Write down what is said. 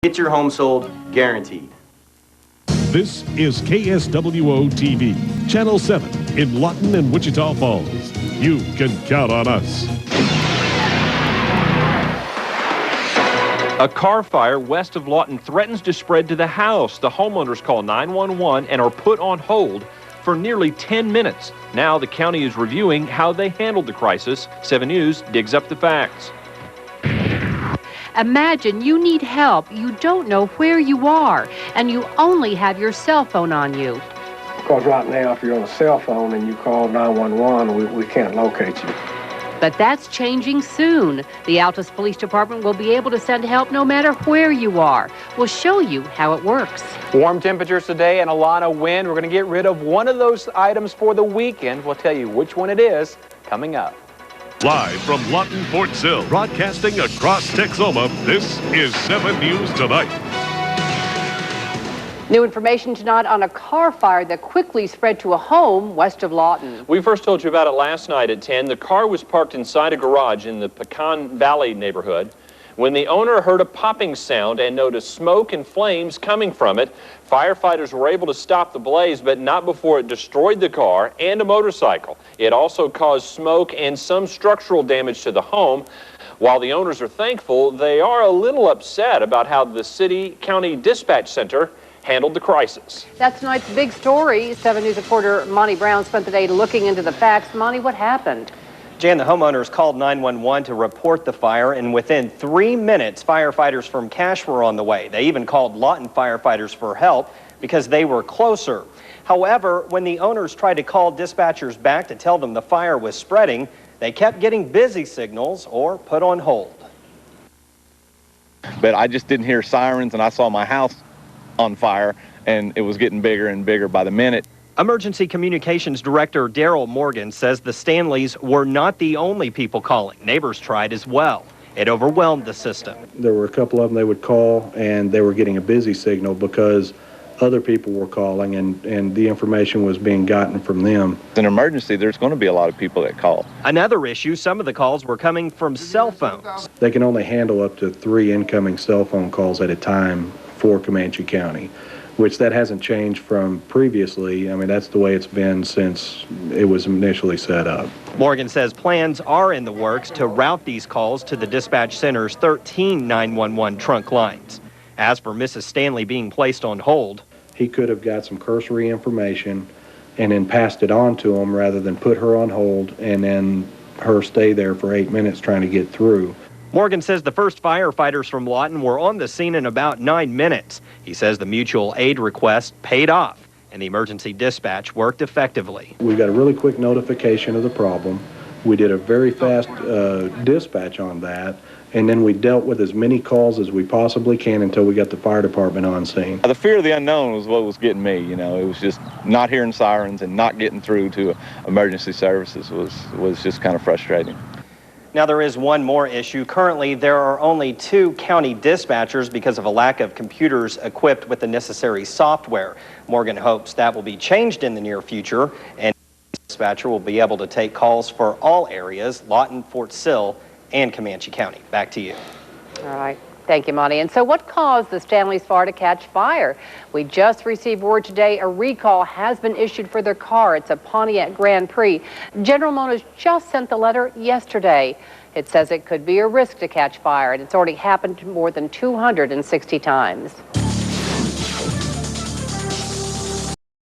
Get your home sold, guaranteed. This is KSWO TV, Channel 7 in Lawton and Wichita Falls. You can count on us. A car fire west of Lawton threatens to spread to the house. The homeowners call 911 and are put on hold for nearly 10 minutes. Now the county is reviewing how they handled the crisis. 7 News digs up the facts. Imagine you need help, you don't know where you are, and you only have your cell phone on you. Because right now, if you're on a cell phone and you call 911, we can't locate you. But that's changing soon. The Altus Police Department will be able to send help no matter where you are. We'll show you how it works. Warm temperatures today and a lot of wind. We're going to get rid of one of those items for the weekend. We'll tell you which one it is coming up. Live from Lawton, Fort Sill, broadcasting across Texoma, this is 7 News Tonight. New information tonight on a car fire that quickly spread to a home west of Lawton. We first told you about it last night at 10. The car was parked inside a garage in the Pecan Valley neighborhood. When the owner heard a popping sound and noticed smoke and flames coming from it, firefighters were able to stop the blaze, but not before it destroyed the car and a motorcycle. It also caused smoke and some structural damage to the home. While the owners are thankful, they are a little upset about how the city-county dispatch center handled the crisis. That's tonight's big story. 7 News reporter Monty Brown spent the day looking into the facts. Monty, what happened? Jan, the homeowners called 911 to report the fire, and within 3 minutes, firefighters from Cache were on the way. They even called Lawton firefighters for help because they were closer. However, when the owners tried to call dispatchers back to tell them the fire was spreading, they kept getting busy signals or put on hold. But I just didn't hear sirens, and I saw my house on fire, and it was getting bigger and bigger by the minute. Emergency Communications Director Daryl Morgan says the Stanleys were not the only people calling. Neighbors tried as well. It overwhelmed the system. There were a couple of them they would call, and they were getting a busy signal because other people were calling, and the information was being gotten from them. In an emergency, there's going to be a lot of people that call. Another issue, some of the calls were coming from cell phones. They can only handle up to 3 incoming cell phone calls at a time for Comanche County, which that hasn't changed from previously. I mean, that's the way it's been since it was initially set up. Morgan says plans are in the works to route these calls to the dispatch center's 13 911 trunk lines. As for Mrs. Stanley being placed on hold, he could have got some cursory information and then passed it on to him rather than put her on hold and then her stay there for 8 minutes trying to get through. Morgan says the first firefighters from Lawton were on the scene in about 9 minutes. He says the mutual aid request paid off and the emergency dispatch worked effectively. We got a really quick notification of the problem. We did a very fast dispatch on that, and then we dealt with as many calls as we possibly can until we got the fire department on scene. The fear of the unknown was what was getting me. You know, it was just not hearing sirens and not getting through to emergency services was just kind of frustrating. Now there is one more issue. Currently, there are only 2 county dispatchers because of a lack of computers equipped with the necessary software. Morgan hopes that will be changed in the near future, and the dispatcher will be able to take calls for all areas, Lawton, Fort Sill, and Comanche County. Back to you. All right. Thank you, Monty. And so what caused the Stanley's fire to catch fire? We just received word today a recall has been issued for their car. It's a Pontiac Grand Prix. General Motors just sent the letter yesterday. It says it could be a risk to catch fire, and it's already happened more than 260 times.